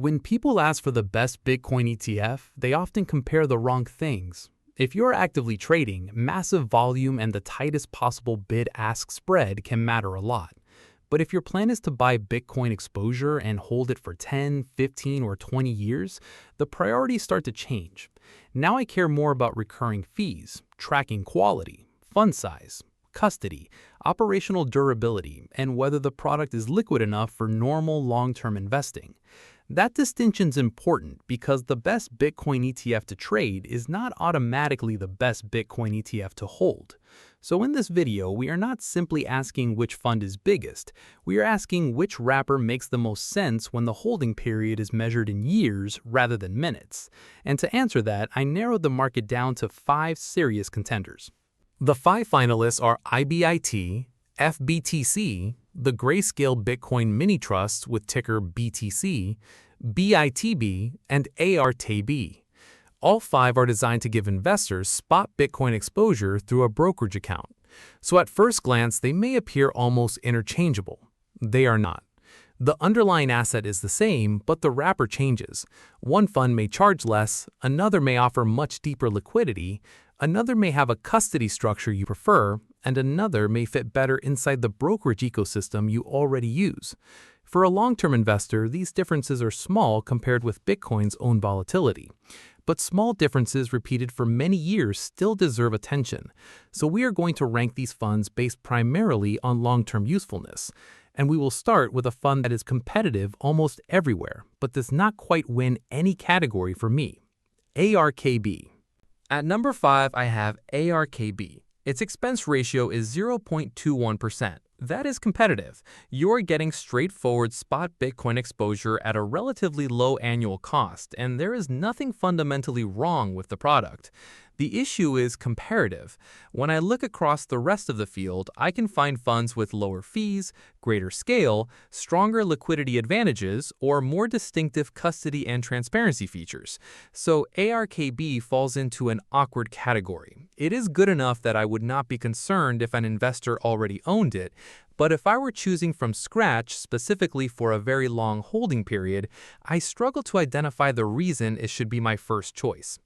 When people ask for the best Bitcoin ETF, they often compare the wrong things. If you're actively trading, massive volume and the tightest possible bid-ask spread can matter a lot. But if your plan is to buy Bitcoin exposure and hold it for 10, 15, or 20 years, the priorities start to change. Now I care more about recurring fees, tracking quality, fund size, custody, operational durability, and whether the product is liquid enough for normal long-term investing. That distinction's important because the best Bitcoin ETF to trade is not automatically the best Bitcoin ETF to hold. So in this video, we are not simply asking which fund is biggest, we are asking which wrapper makes the most sense when the holding period is measured in years rather than minutes. And to answer that, I narrowed the market down to 5 serious contenders. The 5 finalists are IBIT, FBTC, the Grayscale Bitcoin Mini Trust with ticker BTC, BITB, and ARKB. All 5 are designed to give investors spot Bitcoin exposure through a brokerage account. So at first glance, they may appear almost interchangeable. They are not. The underlying asset is the same, but the wrapper changes. One fund may charge less, another may offer much deeper liquidity, another may have a custody structure you prefer, and another may fit better inside the brokerage ecosystem you already use. For a long-term investor, these differences are small compared with Bitcoin's own volatility. But small differences repeated for many years still deserve attention. So we are going to rank these funds based primarily on long-term usefulness. And we will start with a fund that is competitive almost everywhere, but does not quite win any category for me: ARKB. At number 5, I have ARKB. Its expense ratio is 0.21%. That is competitive. You're getting straightforward spot Bitcoin exposure at a relatively low annual cost, and there is nothing fundamentally wrong with the product. The issue is comparative. When I look across the rest of the field, I can find funds with lower fees, greater scale, stronger liquidity advantages, or more distinctive custody and transparency features. So ARKB falls into an awkward category. It is good enough that I would not be concerned if an investor already owned it, but if I were choosing from scratch specifically for a very long holding period, I struggle to identify the reason it should be my first choice.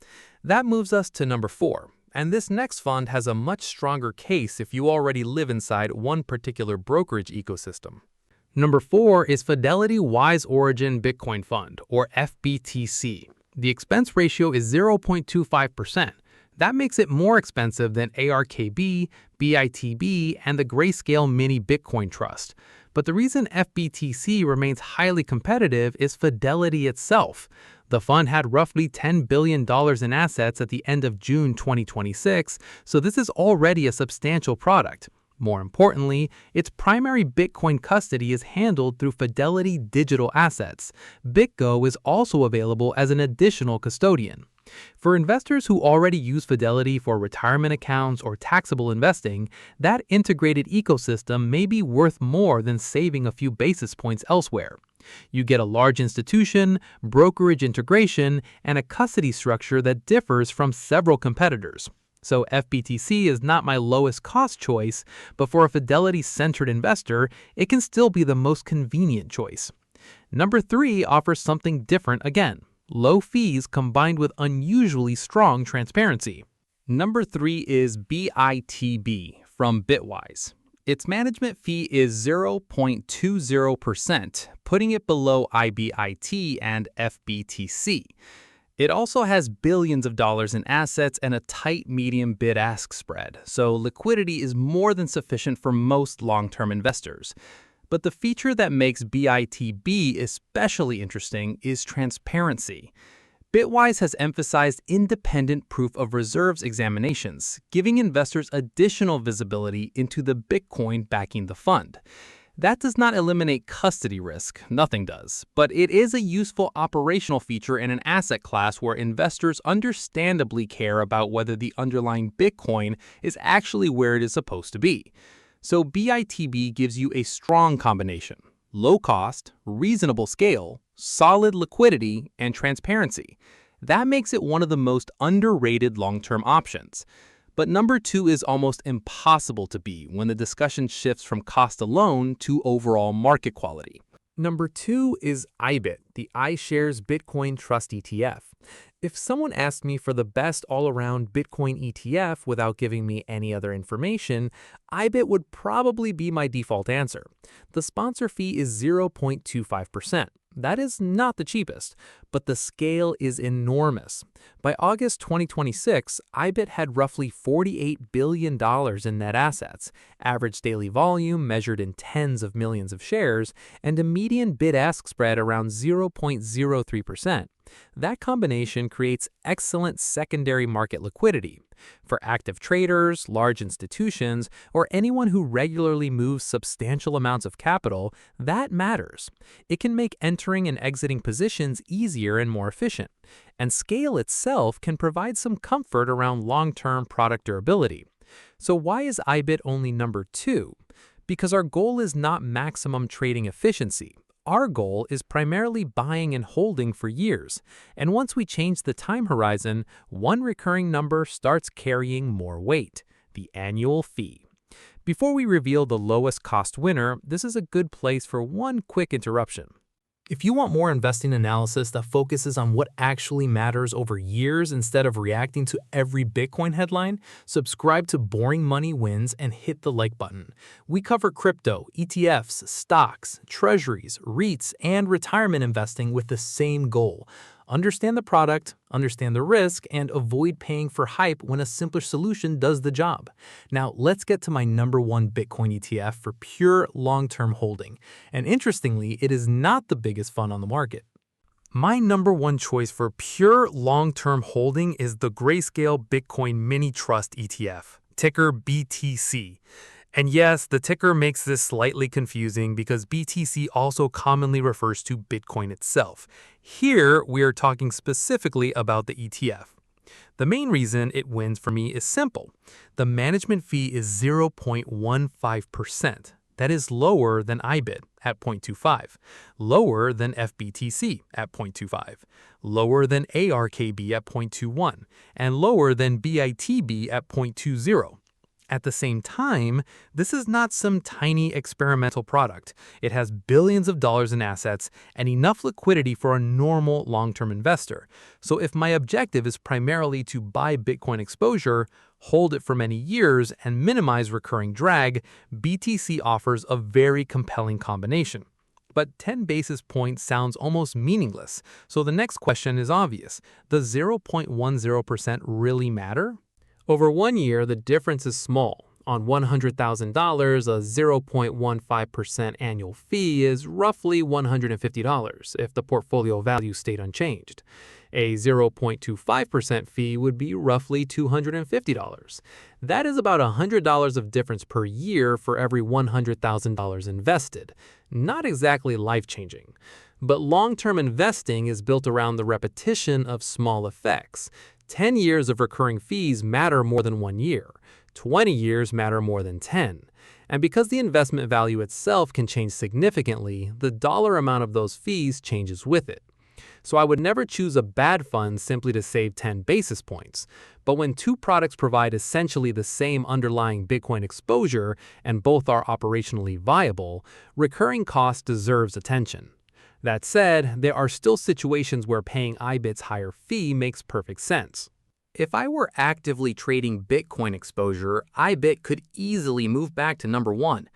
That moves us to number 4, and this next fund has a much stronger case if you already live inside one particular brokerage ecosystem. Number 4 is Fidelity Wise Origin Bitcoin Fund, or FBTC. The expense ratio is 0.25%. That makes it more expensive than ARKB, BITB, and the Grayscale Mini Bitcoin Trust. But the reason FBTC remains highly competitive is Fidelity itself. The fund had roughly $10 billion in assets at the end of June 2026, so this is already a substantial product. More importantly, its primary Bitcoin custody is handled through Fidelity Digital Assets. BitGo is also available as an additional custodian. For investors who already use Fidelity for retirement accounts or taxable investing, that integrated ecosystem may be worth more than saving a few basis points elsewhere. You get a large institution, brokerage integration, and a custody structure that differs from several competitors. So FBTC is not my lowest cost choice, but for a Fidelity-centered investor, it can still be the most convenient choice. Number 3 offers something different again: low fees combined with unusually strong transparency. Number 3 is BITB from Bitwise. Its management fee is 0.20%, putting it below IBIT and FBTC. It also has billions of dollars in assets and a tight medium bid-ask spread, so liquidity is more than sufficient for most long-term investors. But the feature that makes BITB especially interesting is transparency. Bitwise has emphasized independent proof of reserves examinations, giving investors additional visibility into the Bitcoin backing the fund. That does not eliminate custody risk, nothing does, but it is a useful operational feature in an asset class where investors understandably care about whether the underlying Bitcoin is actually where it is supposed to be. So BITB gives you a strong combination: low cost, reasonable scale, solid liquidity, and transparency. That makes it one of the most underrated long-term options. But number 2 is almost impossible to beat when the discussion shifts from cost alone to overall market quality. Number 2 is IBIT, the iShares Bitcoin Trust ETF. If someone asked me for the best all-around Bitcoin ETF without giving me any other information, IBIT would probably be my default answer. The sponsor fee is 0.25%. That is not the cheapest, but the scale is enormous. By August 2026, IBIT had roughly $48 billion in net assets, average daily volume measured in tens of millions of shares, and a median bid-ask spread around 0.03%. That combination creates excellent secondary market liquidity. For active traders, large institutions, or anyone who regularly moves substantial amounts of capital, that matters. It can make entering and exiting positions easier and more efficient. And scale itself can provide some comfort around long-term product durability. So why is IBIT only number 2? Because our goal is not maximum trading efficiency. Our goal is primarily buying and holding for years, and once we change the time horizon, one recurring number starts carrying more weight: the annual fee. Before we reveal the lowest cost winner, this is a good place for one quick interruption. If you want more investing analysis that focuses on what actually matters over years instead of reacting to every Bitcoin headline, subscribe to Boring Money Wins and hit the like button. We cover crypto, ETFs, stocks, treasuries, REITs, and retirement investing with the same goal: understand the product, understand the risk, and avoid paying for hype when a simpler solution does the job. Now, let's get to my number 1 Bitcoin ETF for pure long-term holding. And interestingly, it is not the biggest fund on the market. My number 1 choice for pure long-term holding is the Grayscale Bitcoin Mini Trust ETF, ticker BTC. And yes, the ticker makes this slightly confusing because BTC also commonly refers to Bitcoin itself. Here, we are talking specifically about the ETF. The main reason it wins for me is simple. The management fee is 0.15%. That is lower than IBIT at 0.25, lower than FBTC at 0.25, lower than ARKB at 0.21, and lower than BITB at 0.20. At the same time, this is not some tiny experimental product. It has billions of dollars in assets and enough liquidity for a normal long-term investor. So if my objective is primarily to buy Bitcoin exposure, hold it for many years, and minimize recurring drag, BTC offers a very compelling combination. But 10 basis points sounds almost meaningless. So the next question is obvious. Does 0.10% really matter? Over 1 year, the difference is small. On $100,000, a 0.15% annual fee is roughly $150 if the portfolio value stayed unchanged. A 0.25% fee would be roughly $250. That is about $100 of difference per year for every $100,000 invested. Not exactly life-changing. But long-term investing is built around the repetition of small effects. 10 years of recurring fees matter more than 1 year. 20 years matter more than 10. And because the investment value itself can change significantly, the dollar amount of those fees changes with it. So I would never choose a bad fund simply to save 10 basis points. But when 2 products provide essentially the same underlying Bitcoin exposure and both are operationally viable, recurring cost deserves attention. That said, there are still situations where paying IBIT's higher fee makes perfect sense. If I were actively trading Bitcoin exposure, IBIT could easily move back to number 1.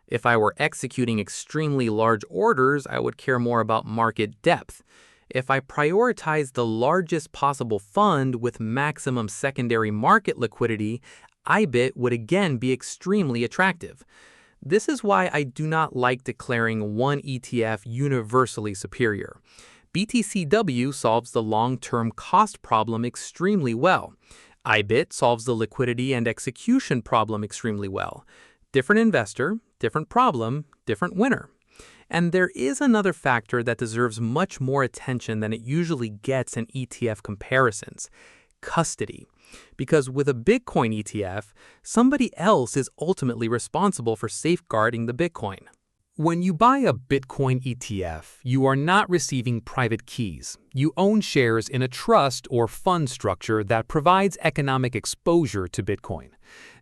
If I were executing extremely large orders, I would care more about market depth. If I prioritize the largest possible fund with maximum secondary market liquidity, IBIT would again be extremely attractive. This is why I do not like declaring one ETF universally superior. BTCW solves the long-term cost problem extremely well. IBIT solves the liquidity and execution problem extremely well. Different investor, different problem, different winner. And there is another factor that deserves much more attention than it usually gets in ETF comparisons: custody. Because with a Bitcoin ETF, somebody else is ultimately responsible for safeguarding the Bitcoin. When you buy a Bitcoin ETF, you are not receiving private keys. You own shares in a trust or fund structure that provides economic exposure to Bitcoin.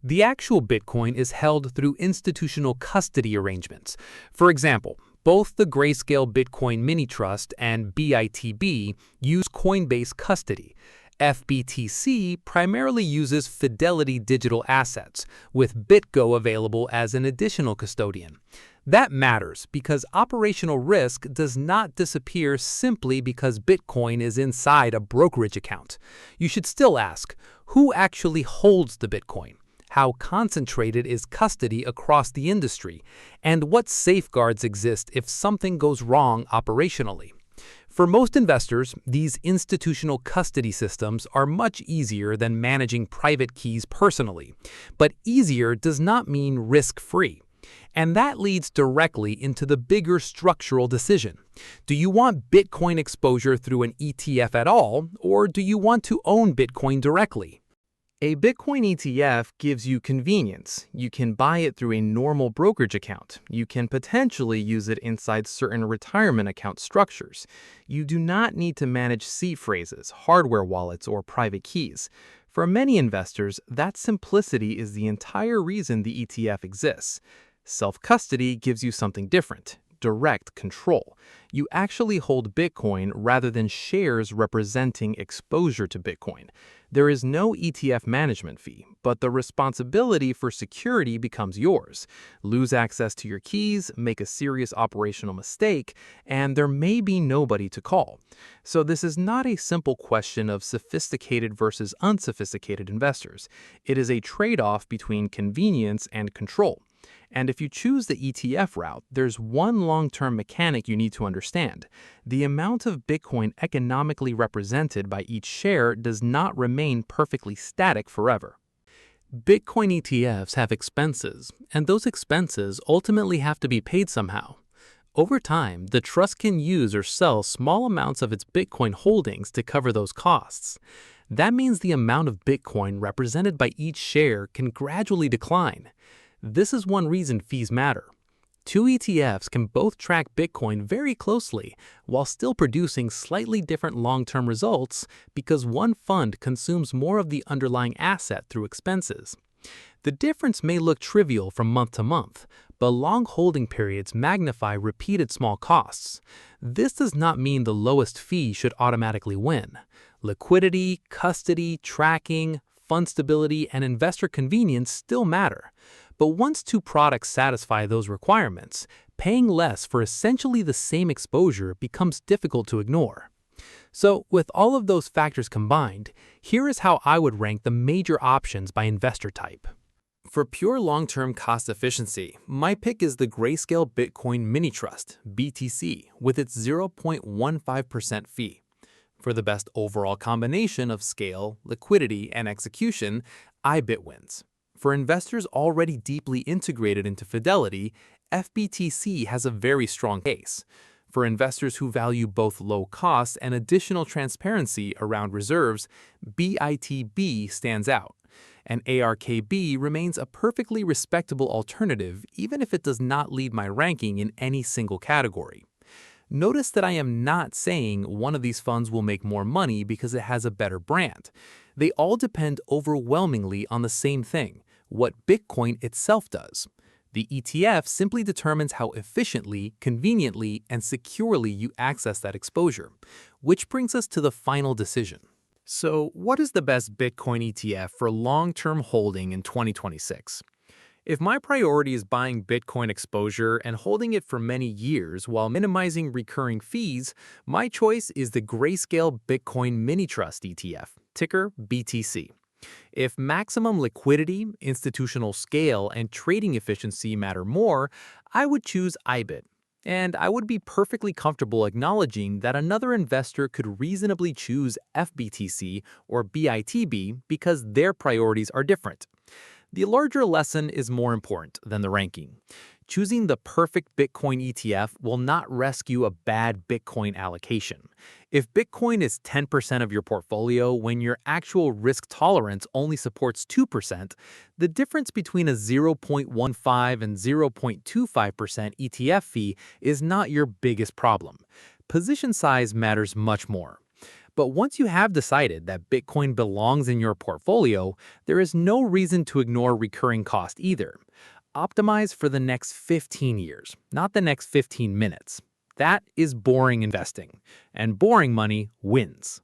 The actual Bitcoin is held through institutional custody arrangements. For example, Both the Grayscale Bitcoin Mini Trust and BITB use Coinbase custody. FBTC primarily uses Fidelity digital assets, with BitGo available as an additional custodian. That matters because operational risk does not disappear simply because Bitcoin is inside a brokerage account. You should still ask, who actually holds the Bitcoin? How concentrated is custody across the industry? And what safeguards exist if something goes wrong operationally? For most investors, these institutional custody systems are much easier than managing private keys personally. But easier does not mean risk-free. And that leads directly into the bigger structural decision. Do you want Bitcoin exposure through an ETF at all, or do you want to own Bitcoin directly? A Bitcoin ETF gives you convenience. You can buy it through a normal brokerage account. You can potentially use it inside certain retirement account structures. You do not need to manage seed phrases, hardware wallets, or private keys. For many investors, that simplicity is the entire reason the ETF exists. Self-custody gives you something different: direct control. You actually hold Bitcoin rather than shares representing exposure to Bitcoin. There is no ETF management fee, but the responsibility for security becomes yours. Lose access to your keys, make a serious operational mistake, and there may be nobody to call. So this is not a simple question of sophisticated versus unsophisticated investors. It is a trade-off between convenience and control. And if you choose the ETF route, there's one long-term mechanic you need to understand. The amount of Bitcoin economically represented by each share does not remain perfectly static forever. Bitcoin ETFs have expenses, and those expenses ultimately have to be paid somehow. Over time, the trust can use or sell small amounts of its Bitcoin holdings to cover those costs. That means the amount of Bitcoin represented by each share can gradually decline. This is one reason fees matter. Two ETFs can both track Bitcoin very closely while still producing slightly different long-term results because one fund consumes more of the underlying asset through expenses. The difference may look trivial from month to month, but long holding periods magnify repeated small costs. This does not mean the lowest fee should automatically win. Liquidity, custody, tracking, fund stability, and investor convenience still matter. But once two products satisfy those requirements, paying less for essentially the same exposure becomes difficult to ignore. So, with all of those factors combined, here is how I would rank the major options by investor type. For pure long-term cost efficiency, my pick is the Grayscale Bitcoin Mini Trust, BTC, with its 0.15% fee. For the best overall combination of scale, liquidity, and execution, IBIT wins. For investors already deeply integrated into Fidelity, FBTC has a very strong case. For investors who value both low cost and additional transparency around reserves, BITB stands out. And ARKB remains a perfectly respectable alternative even if it does not lead my ranking in any single category. Notice that I am not saying one of these funds will make more money because it has a better brand. They all depend overwhelmingly on the same thing: what Bitcoin itself does. The ETF simply determines how efficiently, conveniently, and securely you access that exposure, which brings us to the final decision. So, what is the best Bitcoin ETF for long-term holding in 2026? If my priority is buying Bitcoin exposure and holding it for many years while minimizing recurring fees, my choice is the Grayscale Bitcoin Mini Trust ETF, ticker BTC. If maximum liquidity, institutional scale, and trading efficiency matter more, I would choose IBIT. And I would be perfectly comfortable acknowledging that another investor could reasonably choose FBTC or BITB because their priorities are different. The larger lesson is more important than the ranking. Choosing the perfect Bitcoin ETF will not rescue a bad Bitcoin allocation. If Bitcoin is 10% of your portfolio when your actual risk tolerance only supports 2%, the difference between a 0.15 and 0.25% ETF fee is not your biggest problem. Position size matters much more. But once you have decided that Bitcoin belongs in your portfolio, there is no reason to ignore recurring cost either. Optimize for the next 15 years, not the next 15 minutes. That is boring investing, and boring money wins.